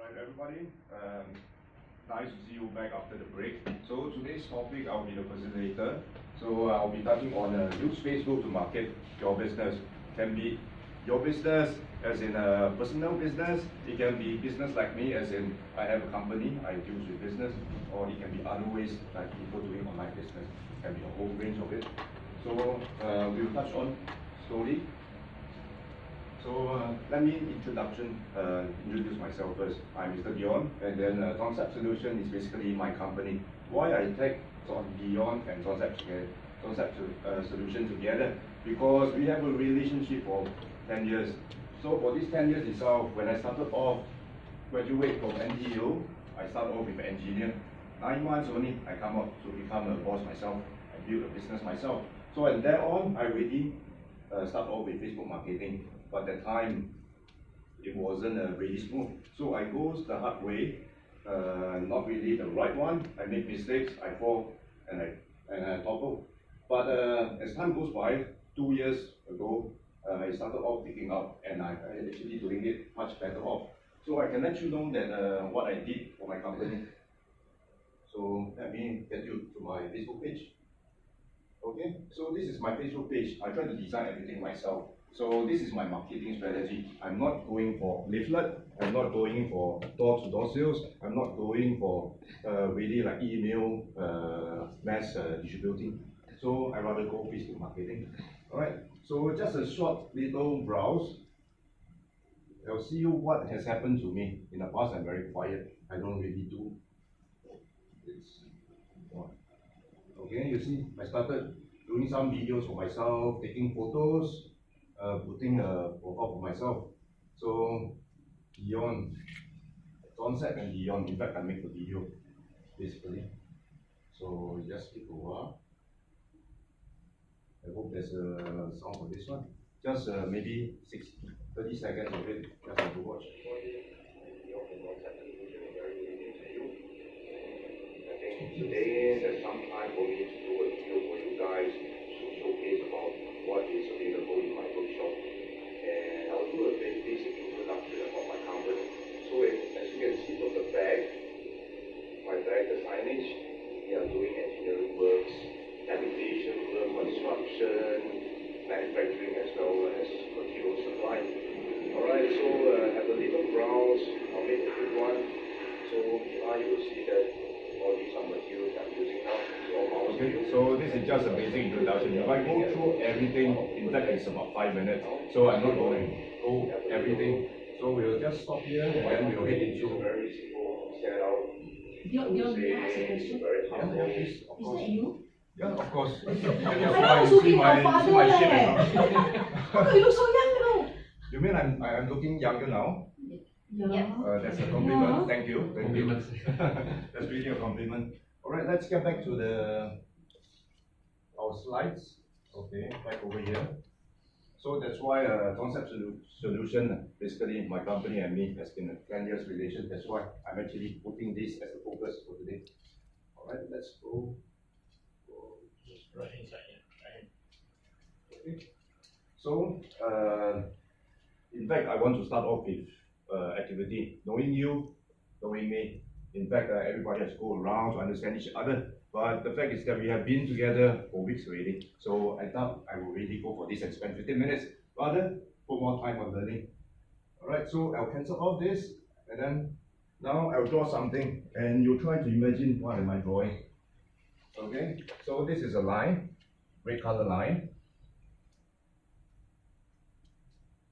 Alright everybody, nice to see you back after the break. So today's topic, I'll be the facilitator. So I'll be touching on use Facebook to market your business. Can be your business as in a personal business, it can be business like me as in I have a company, I deal with business, or it can be other ways like people doing online business. It can be a whole range of it. So we'll touch on slowly. So let me introduce myself first. I'm Mr. Deon, and then Zoncepz Solution is basically my company. Why I take Deon and Zoncepz Solution together? Because we have a relationship for 10 years. So for these 10 years itself, when I started off, graduate from NTU, I started off with an engineer. 9 months only, I come up to become a boss myself. I build a business myself. So and there on, I already start off with Facebook marketing. But at the time, it wasn't really smooth. So I go the hard way, not really the right one. I make mistakes, I fall, and I topple. But as time goes by, 2 years ago, I started off picking up, and I actually doing it much better off. So I can let you know that what I did for my company. So let me get you to my Facebook page. Okay, so this is my Facebook page. I try to design everything myself. So this is my marketing strategy. I'm not going for leaflet. I'm not going for door-to-door sales. I'm not going for really like email mass distributing. So I rather go Facebook marketing. All right. So just a short little browse. I'll see you what has happened to me. In the past, I'm very quiet. I don't really do. Okay, you see, I started doing some videos for myself, taking photos. Putting a profile for myself. So Deon, Zoncepz and Deon. In fact, I make the video basically. So just take a while. I hope there's a sound for this one. Just maybe 30 seconds of it. Just have to watch. Today there's some time for me to do a video for you guys to showcase about what is available in my workshop, and I'll do a very basic introduction about my company. So as you can see from the back, my bag, the signage, we are doing engineering works, habitation work, construction, manufacturing, as well as material supply. Alright, so have a little browse. I'll make a quick one. So now you will see that all these are materials I'm using now. Okay, so this is just a basic introduction. If I go through everything, in fact it's about 5 minutes, so I'm not going to go everything. So we'll just stop here and then we'll head into very simple setup. Deon, may I ask a question? Yeah, please, of course. Is that you? Yeah, of course. I was looking your father. You look so young now. You mean I'm looking younger now? Yeah. That's a compliment. Thank you. Thank you. That's really a compliment. All right, let's get back to our slides. Okay, back over here. So that's why Zoncepz Solution, basically my company and me, has been a 10 years relation. That's why I'm actually putting this as the focus for today. All right, let's go. Right inside, yeah. Right. Okay. So, in fact, I want to start off with activity. Knowing you, knowing me. In fact, everybody has to go around to understand each other. But the fact is that we have been together for weeks already. So I thought I would really go for this and spend 15 minutes. Rather, put more time on learning. Alright, so I'll cancel all this. And then, now I'll draw something. And you try to imagine what am I drawing. Okay, so this is a line. Red color line.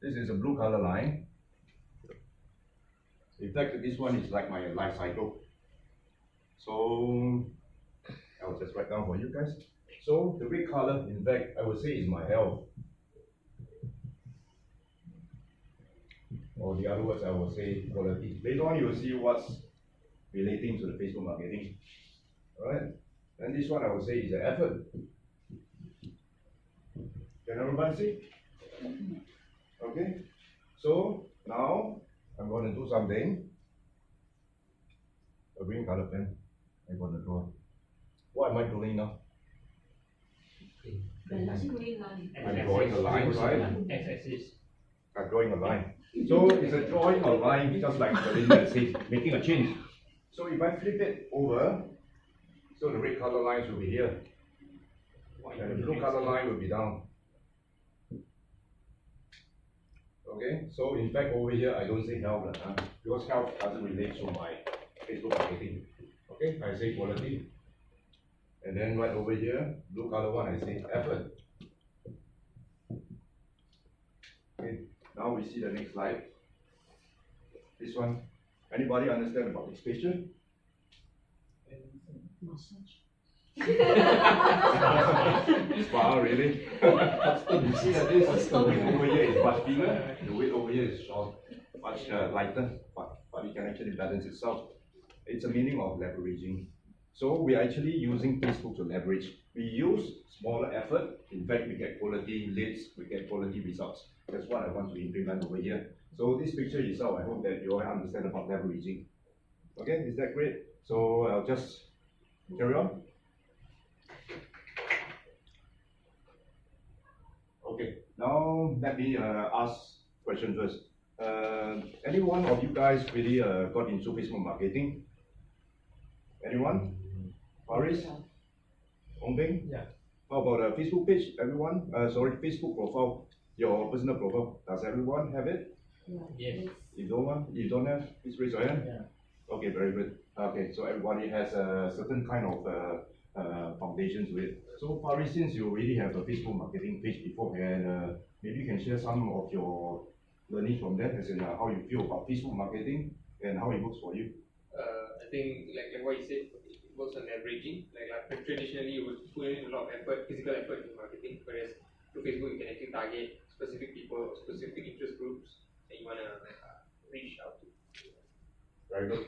This is a blue color line. In fact, this one is like my life cycle. So I'll just write down for you guys. So the red color, in fact, I would say is my health. Or the other words, I will say quality. Later on, you will see what's relating to the Facebook marketing. Alright. And this one I would say is the effort. Can everybody see? Okay. So now I'm going to do something. A green color pen. I'm going to draw. What am I doing now? I'm drawing a line, right? X-axis. I'm drawing a line. So it's a drawing a line, just like the linear says, making a change. So if I flip it over, so the red color lines will be here, and the blue color line will be down. Okay, so in fact over here I don't say health, because health doesn't relate to my Facebook marketing. Okay, I say quality. And then right over here, blue color one, I say effort. Okay, now we see the next slide. This one, anybody understand about this picture? Spa, really? You see that this weight over here is much bigger, the weight over here is short, much lighter, but it can actually balance itself. It's a meaning of leveraging. So we are actually using Facebook to leverage. We use smaller effort. In fact, we get quality leads, we get quality results. That's what I want to implement over here. So this picture itself, I hope that you all understand about leveraging. Okay, is that great? So I'll just carry on. Okay, now let me ask question first. Any one of you guys really got into Facebook marketing? Anyone? Paris? Hong Beng? Yeah. How about a Facebook page? Everyone? Sorry, Facebook profile. Your personal profile. Does everyone have it? Yes. You don't have? Please raise your hand. Yeah. Okay, very good. Okay, so everybody has a certain kind of foundations with it. So Paris, since you already have a Facebook marketing page beforehand, maybe you can share some of your learning from that, as in how you feel about Facebook marketing and how it works for you. I think like what you said, it works on averaging. Like traditionally, you would put in a lot of effort, physical effort in marketing, whereas through Facebook, you can actually target specific people or specific interest groups that you want to reach out to. Very good,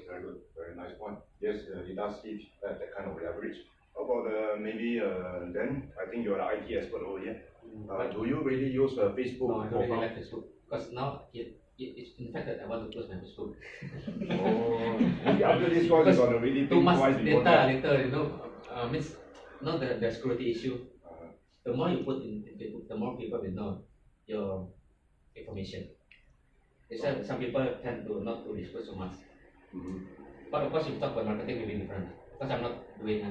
very nice point. Yes, it does give that kind of leverage. How about maybe then? I think you're an IT expert over here. Do you really use Facebook? No, I don't really like Facebook because now it's in fact that I want to close my Facebook. Oh, maybe after this course, you're gonna really Too think much twice before data that. later, means not the security issue. The more you put in Facebook, the more people will know your information. It's some people tend to not to disclose so much. But of course, if you talk about marketing, will be different because I'm not doing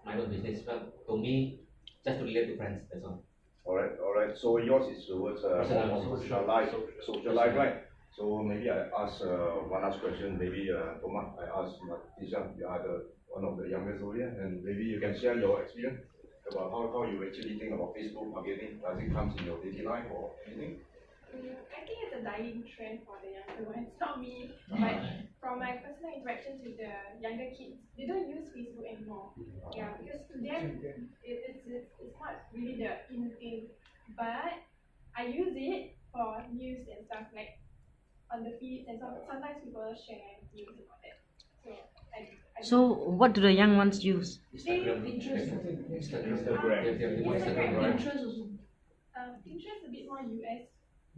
my own business. But to me, just to relate to friends, that's all. All right. So yours is towards social life, right? So maybe I ask one last question. Maybe Thomas, I ask Tisha, you are one of the youngest over here, and maybe you can share your experience about how you actually think about Facebook marketing. Does it come in your daily life or anything? I think it's a dying trend for the younger ones, not me. But from my personal interactions with the younger kids, they don't use Facebook anymore. Yeah, because to them, it's not really the in thing. But I use it for news and stuff, like on the feeds, and sometimes people share news about it. So what do the young ones use? Instagram. Instagram. Pinterest also. Pinterest a bit more US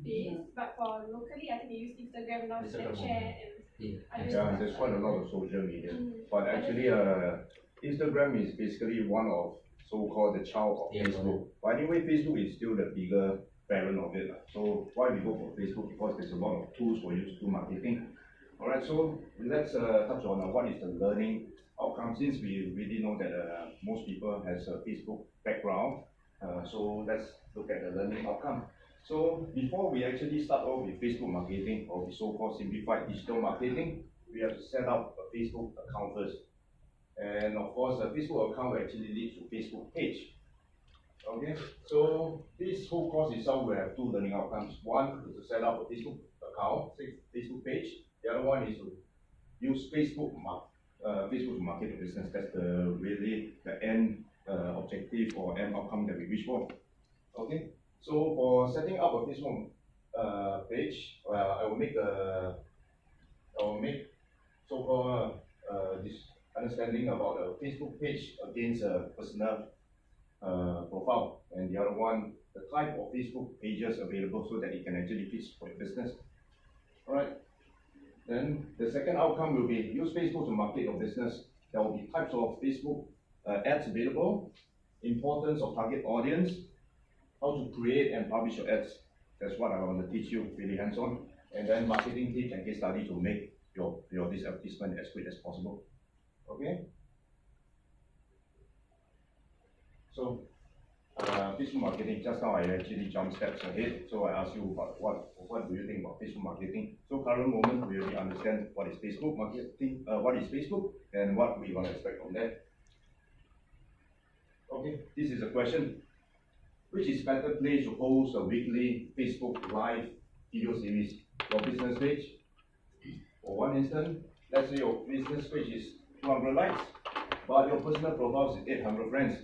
based, but for locally, I think they use Instagram now, Instagram. Snapchat, and other Yeah, stuff. there's quite a lot of social media. Mm. But actually, Instagram is basically one of so-called the child of Yeah, Facebook. But anyway, Facebook is still the bigger parent of it. So why we go for Facebook? Because there's a lot of tools for you to do marketing. Alright, so let's touch on what is the learning outcome, since we really know that most people has a Facebook background. So let's look at the learning outcome. So before we actually start off with Facebook marketing, or the so-called simplified digital marketing, we have to set up a Facebook account first. And of course, a Facebook account will actually lead to Facebook page. Okay, so this whole course itself will have two learning outcomes. One is to set up a Facebook account, Facebook page. The other one is to use Facebook to market the business. That's really the end objective or end outcome that we wish for. Okay, so for setting up a Facebook page, I will make so-called this understanding about a Facebook page against a personal profile, and the other one, the type of Facebook pages available so that it can actually fit for your business. Alright. Then the second outcome will be use Facebook to market your business. There will be types of Facebook ads available, importance of target audience, how to create and publish your ads. That's what I want to teach you really hands-on. and then marketing tips and case study to make your this advertisement as quick as possible. Okay. So, Facebook marketing. Just now I actually jumped steps ahead. So I asked you what do you think about Facebook marketing? So current moment we already understand what is Facebook marketing, what is Facebook, and what we want to expect from that. Okay, this is a question. Which is better place to host a weekly Facebook live video series? Your business page. For one instance, let's say your business page is 200 likes, but your personal profile is 800 friends.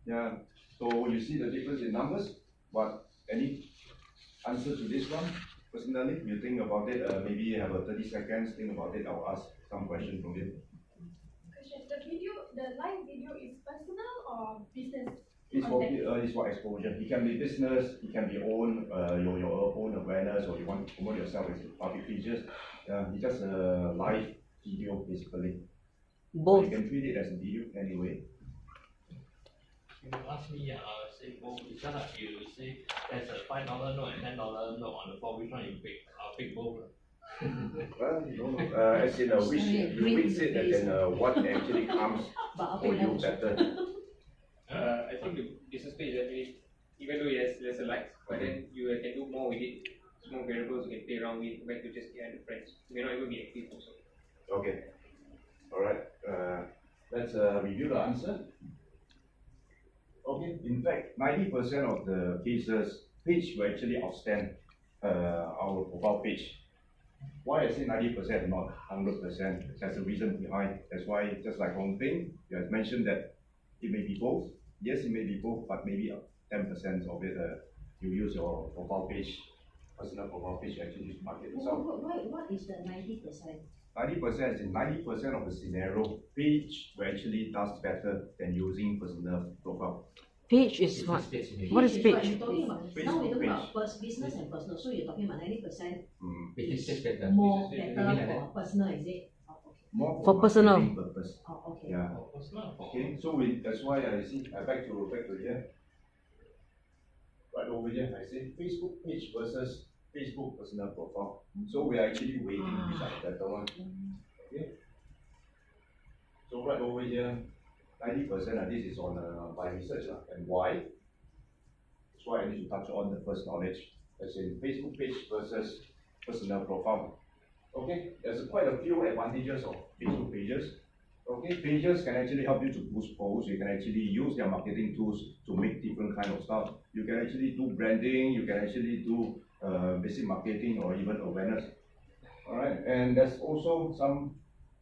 Yeah, so you see the difference in numbers, but any answer to this one? Personally, you think about it, maybe you have a 30 seconds, think about it, I'll ask some questions from you. Question, the live video is personal or business? It's for exposure. It can be business, it can be your own awareness, or you want to promote yourself as public figures. It's just a live video basically. Both. You can treat it as a video anyway. You ask me, say both. It's just like you say there's a $5 note and $10 note on the floor. Which one you pick? I'll pick both. Well, as in which it, and then what actually comes for you better. I think the business page actually, even though it has lesser likes, but then you can do more with it. Small variables you can play around with compared to just 800 friends. You may not even be active also. Okay. Alright. Let's review the answer. Okay. In fact, 90% of the cases, page will actually outstand our profile page. Why I say 90%, not 100%? There's a reason behind. That's why, just like Hong Ping, you have mentioned that it may be both. Yes, it may be both, but maybe 10% of it you use your profile page, personal profile page actually to market yourself. What is the 90%? 90% is in 90% of the scenario, page will actually does better than using personal profile. Page is what? What is page? You're talking about, now we're talking page. about business and personal, so you're talking about 90% Business is better. more Business better is for personal, is it? Oh, okay. More For personal. marketing purpose. Oh, okay. Yeah. Okay, so that's why I see, back to here. Right over here, I say Facebook page versus Facebook personal profile. So we are actually weighting which are the better one. Okay. So right over here, 90% of this is on by research and why. That's why I need to touch on the first knowledge. As in Facebook page versus personal profile. Okay, there's quite a few advantages of Facebook pages. Okay, pages can actually help you to boost posts. You can actually use their marketing tools to make different kind of stuff. You can actually do branding. You can actually do basic marketing or even awareness. All right, and there's also some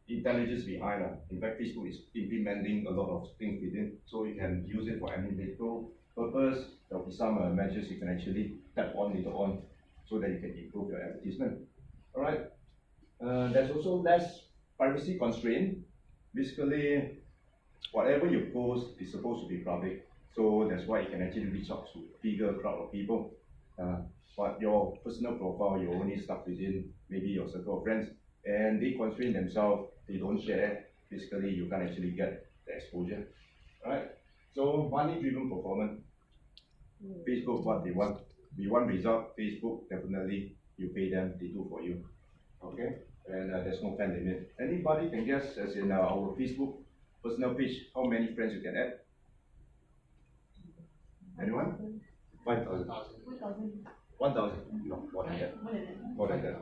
intelligence behind. In fact, Facebook is implementing a lot of things within, so you can use it for analytical purpose. There will be some measures you can actually tap on later on, so that you can improve your advertisement. All right. There's also less privacy constraint. Basically, whatever you post is supposed to be public, so that's why you can actually reach out to bigger crowd of people. But your personal profile, you only stuck within maybe your circle of friends, and they constrain themselves. They don't share. Basically, you can't actually get the exposure. All right. So money-driven performance. Facebook, what they want. We want result. Facebook, definitely, you pay them, they do for you. Okay. And there's no fan limit. Anybody can guess, as in our Facebook personal page, how many friends you can add? Anyone? 5,000. 1,000. No, more than that. More than that.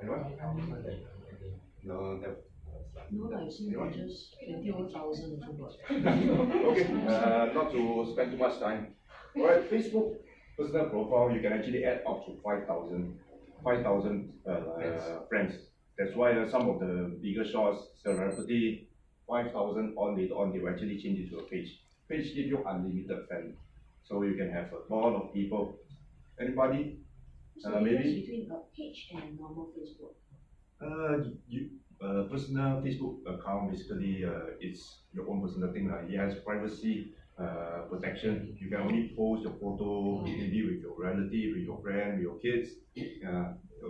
Anyone? No, that. No, like see just 21,000 or Okay, not to spend too much time. Alright, Facebook personal profile, you can actually add up to 5,000 friends. That's why some of the bigger shots, celebrity, 5,000 on later on, they will actually change it to a page. Page give you unlimited friends, so you can have a lot of people. Anybody? So Maybe between a page and normal Facebook. Personal Facebook account basically it's your own personal thing. It has privacy protection. You can only post your photo maybe with your relative, with your friend, with your kids.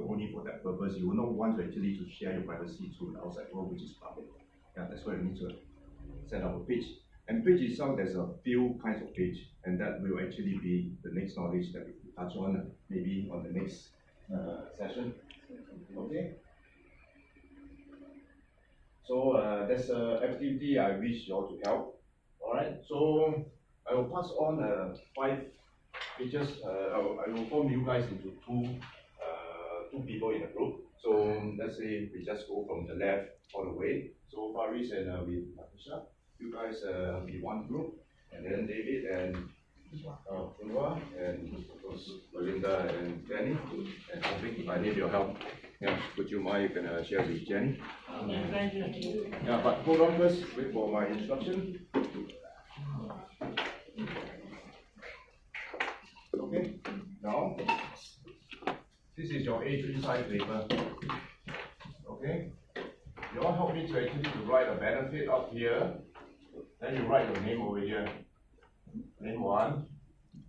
Only for that purpose. You will not want to actually to share your privacy to the outside world, which is public. Yeah, that's why you need to set up a page. And page itself, there's a few kinds of page, and that will actually be the next knowledge that we will touch on maybe on the next session. Okay. So that's the activity I wish you all to help. All right. So I will pass on 5 pages. I will form you guys into two people in a group. So let's say we just go from the left all the way. So Faris and with Natasha, you guys be one group, and then David and Funwa and of course Melinda and Jenny and Taufik. I need your help. Yeah, would you mind you can share with Jenny? Yeah, but hold on first. Wait for my instruction. Okay. Now, this is your A3 size paper. Okay. You all help me to actually to write a benefit up here. Then you write your name over here. Name 1,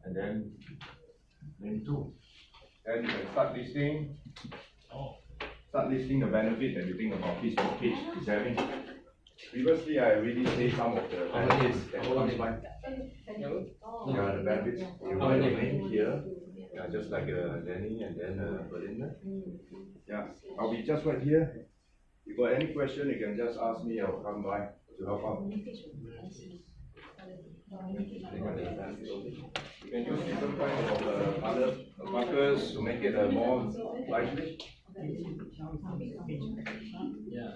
and then name 2. Then you can start listing. Start listing the benefit that you think about this page is having. Previously, I already say some of the benefits that comes by. Yeah, the benefits. You write your name here. Yeah, just like Danny and then Belinda. Yeah, I'll be just right here. If you got any question, you can just ask me. I'll come by to help out. You can use different kinds of other markers to make it more lively. Yeah.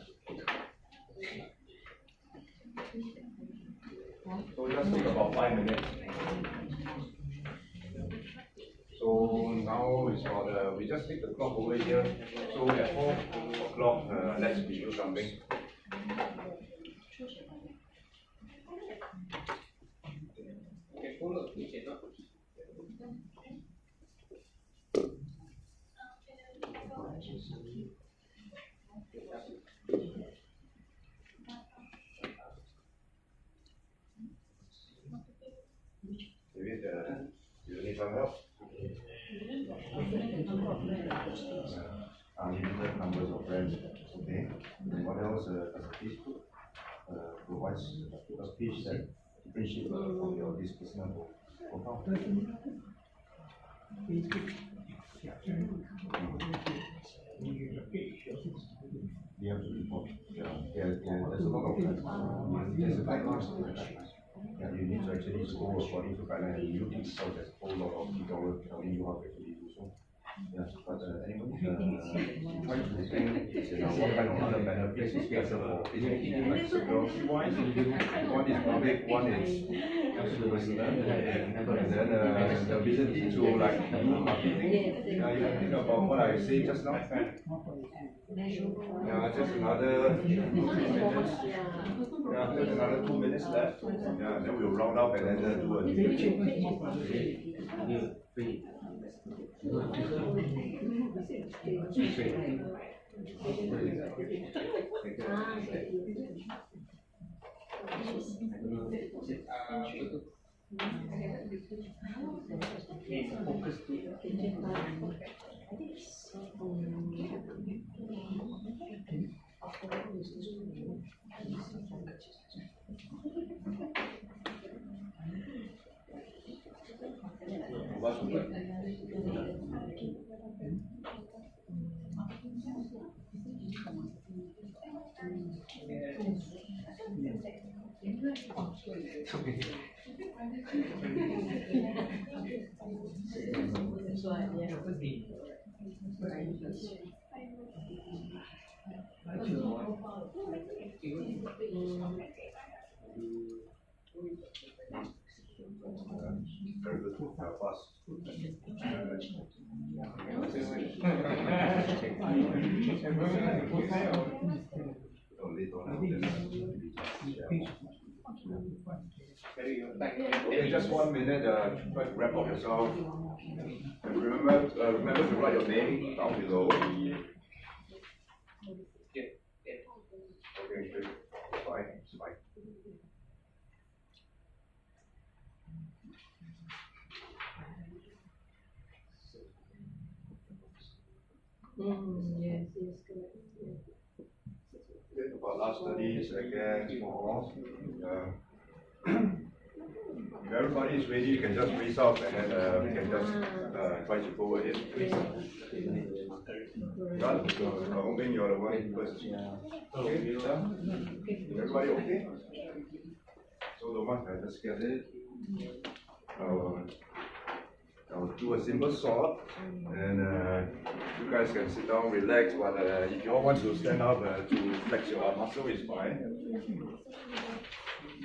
So just take about 5 minutes. So now it's got we just take the clock over here. So at 4 o'clock, let's review something. Okay, follow. You cannot. David, you need some help? Unlimited numbers of friends. Okay. And what else does Facebook provides a page that differentiates from your this personal profile? You have to report. Yeah, there's a lot of there's a guidelines. Yeah, you need to actually go according to guidelines. You need to there's a whole lot of people telling you how to actually do so. Yeah, but anyway, try to think what kind of other benefits is better for Facebook, like security wise. One is public, one is personal, and then the ability to like do marketing. You can think about what I say just now. Yeah, just another 2 minutes. Yeah, there's another 2 minutes left. Yeah, then we'll round up and then do a debate. Very good. Fast. Okay, just 1 minute. Try to wrap up yourself. And remember to write your name down below. Okay, good. Bye. Bye. Yes, correct. Okay, about last 30 seconds more. If everybody is ready, you can just raise up and then we can just try to go ahead. Done? So, Hoping you're the one first. Okay, Rita? Everybody okay? So, Thomas, I just get it. I'll do a simple sort, and you guys can sit down, relax, but if you all want to stand up to flex your muscle, it's fine.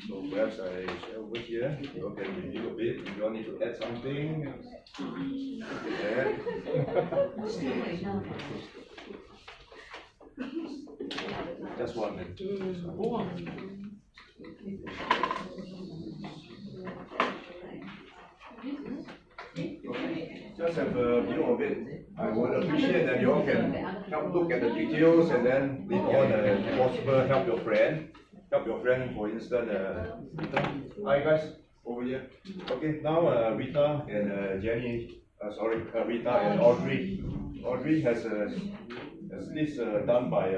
So perhaps I share over here, you all can review a bit, if you all need to add something, you can add. Just 1 minute. Just have a view of it. I would appreciate that you all can help look at the details and then later on, if possible, help your friend. Help your friend, for instance, Rita. Hi guys, over here. Okay, now Rita and Jenny, Rita and Audrey. Audrey has this done by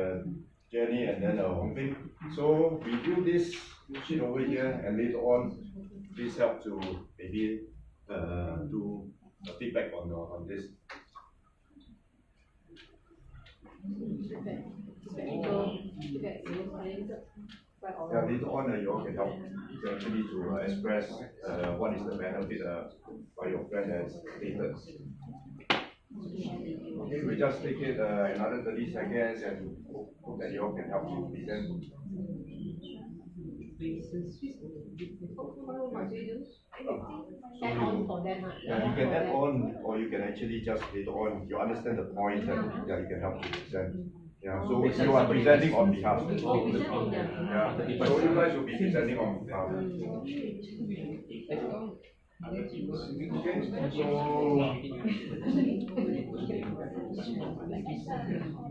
Jenny and then Hong Bing. So review this sheet over here and later on, please help to maybe do a feedback on this. Yeah, later on you all can help actually to express what is the benefit by your friend has stated. Okay, we just take it another 30 seconds and hope that you all can help to present. Add on for them. Yeah, you can add on, or you can actually just later on, you understand the point, and yeah, you can help to present. Yeah, so you are presenting on behalf. Yeah, so you guys will be presenting on behalf.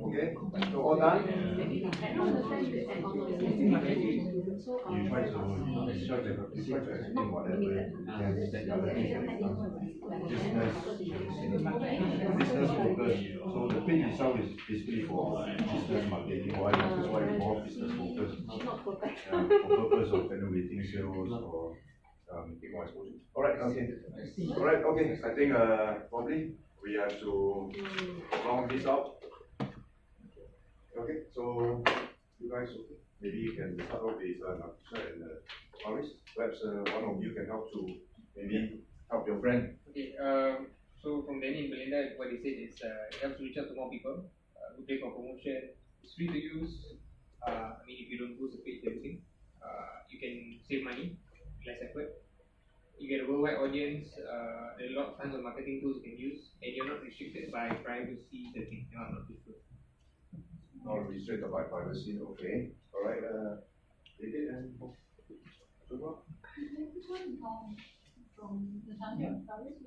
Okay, so all done? You try to explain whatever business focus. So the page itself is basically for business marketing. That's why we call business focus. For purpose of innovating sales or making more exposure. Alright, okay. I think probably we have to round this up. Okay, so you guys, maybe you can start off with Natasha and Maurice. Perhaps one of you can help to maybe help your friend. Okay, so from Danny and Belinda, what they said is you have to reach out to more people, good day for promotion, it's free to use. I mean, if you don't boost the page, everything, you can save money, less effort. You get a worldwide audience, there are a lot of kinds of marketing tools you can use, and you're not restricted by privacy settings. No, I'm not too sure. Not restricted by privacy, okay. Alright, David and Sugar? From the Sunday Paris,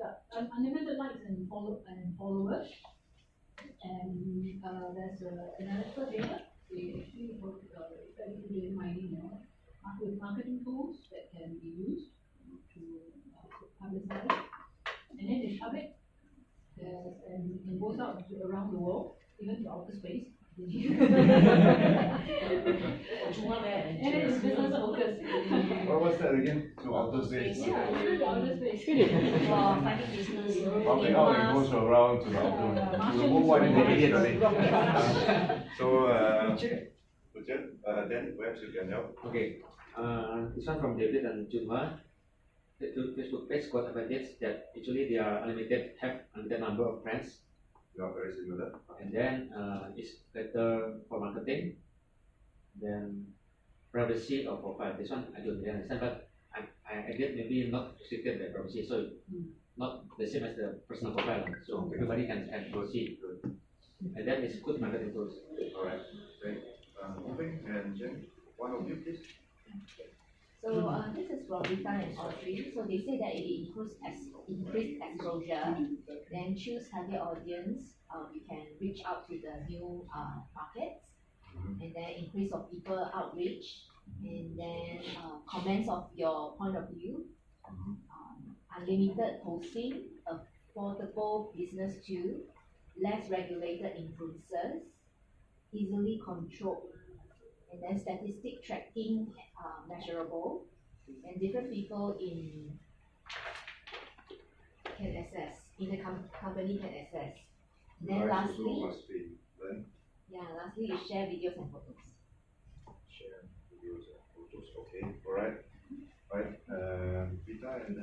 unlimited likes and followers, and there's an analytical data. We actually work effectively data mining with marketing tools that can be used to publicize, and then they shove it, and it goes out to around the world, even to outer space. And it's business focus. What was that again? To outer space? Yeah, to outer space. Finding business. Public out and goes around to the world wide internationally. So, then perhaps you can help. Okay, this one from David and Junhua. The Facebook page got advantage that actually they are unlimited, have unlimited number of friends. Yeah, very similar. And then it's better for marketing. Then privacy of profile. This one I don't really understand, but I get maybe not restricted by privacy, so not the same as the personal profile. So everybody can proceed. And then it's good marketing tools. Alright, great. Moving and Jen, one of you please. So this is from Rita and Audrey. So they say that it increased exposure. Then choose target audience. You can reach out to the new markets, and then increase of people outreach, and then comments of your point of view. Unlimited posting, affordable business tool, less regulated influencers, easily controlled. And then statistic tracking measurable, and different people can access, in the company can access. And then Guys lastly, also must be Then Yeah, lastly is share videos and photos. share videos and photos. Okay, alright. Right, Peter and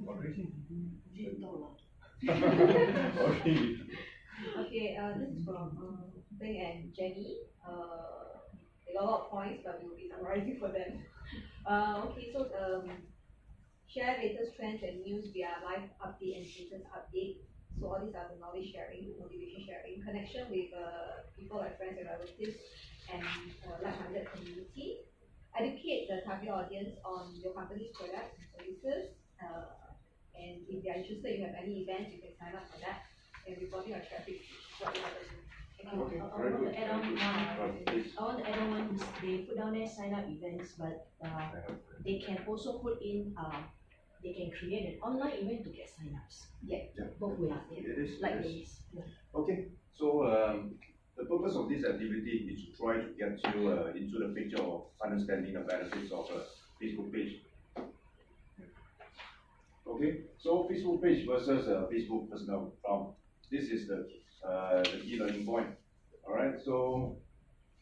Audrey. Okay. Okay, this is from Bing and Jenny. They got a lot of points, but we will be summarizing for them. Okay, so share latest trends and news via live update and status update. So all these are the knowledge sharing, motivation sharing, connection with people like friends and relatives, and like-minded community. Educate the target audience on your company's products and services. And if they are interested, you have any events, you can sign up for that. And reporting on traffic, what you have to do. Okay, I very want good. to add on Very good. one. Please. I want to add on one. They put down there sign up events, but they can also put in they can create an online event to get sign-ups. Yeah. Both ways. It is. Like it is. this. Yeah. Okay, so the purpose of this activity is to try to get you into the picture of understanding the benefits of a Facebook page. Okay, so Facebook page versus Facebook personal account. This is the key learning point. All right, so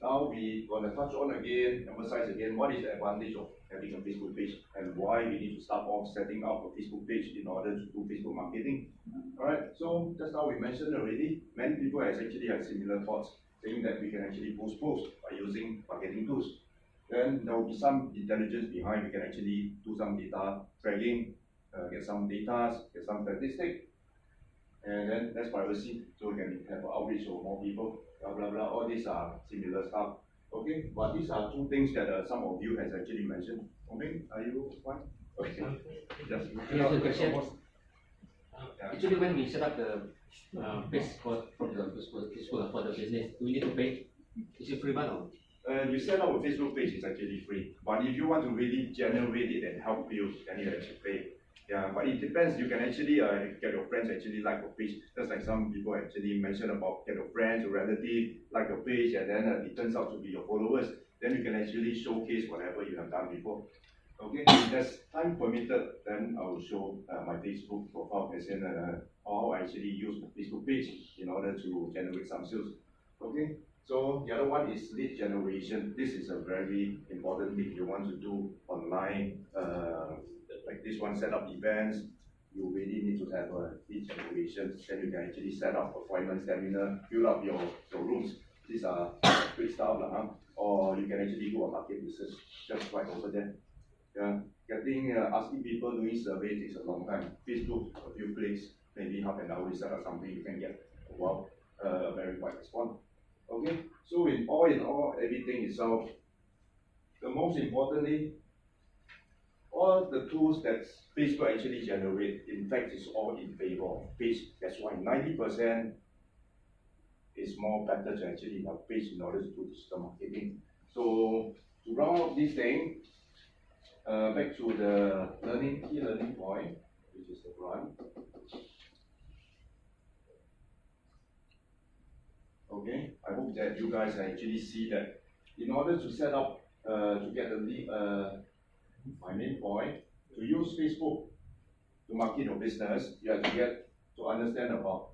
now we gonna touch on again, emphasize again, what is the advantage of having a Facebook page and why we need to start off setting up a Facebook page in order to do Facebook marketing. All right, so just now we mentioned already, many people has actually had similar thoughts, saying that we can actually post posts by using marketing tools. Then there will be some intelligence behind. We can actually do some data tracking, get some data, get some statistics, and then that's privacy. So we can have outreach to more people, blah blah blah. All these are similar stuff. Okay, but these are two things that some of you has actually mentioned. Okay, are you fine? Okay, just Here's the question. Yeah. Actually, when we set up the page for the business, do we need to pay? Is it free one or? You set up a Facebook page is actually free, but if you want to really generate it and help you, then you have to pay. Yeah, but it depends. You can actually get your friends actually like your page. Just like some people actually mentioned about get your friends or relative like your page, and then it turns out to be your followers. Then you can actually showcase whatever you have done before. Okay, if there's time permitted, then I will show my Facebook profile as in how I actually use my Facebook page in order to generate some sales. Okay, so the other one is lead generation. This is a very important thing you want to do online. Like this one, set up events. You really need to have a lead generation. Then you can actually set up appointment seminar, fill up your rooms. These are great stuff, or you can actually do a market research just right over there. Yeah, getting asking people doing survey takes a long time. Facebook, a few clicks, maybe half an hour you set up something, you can get a very wide response. Okay, so in all, everything itself, the most importantly, all the tools that Facebook actually generate, in fact, is all in favor of page. That's why 90% is more better to actually have page in order to do digital marketing. So to round up this thing, back to the key learning point, which is the run. Okay, I hope that you guys actually see that in order to set up, to get the lead, my main point, to use Facebook to market your business, you have to understand about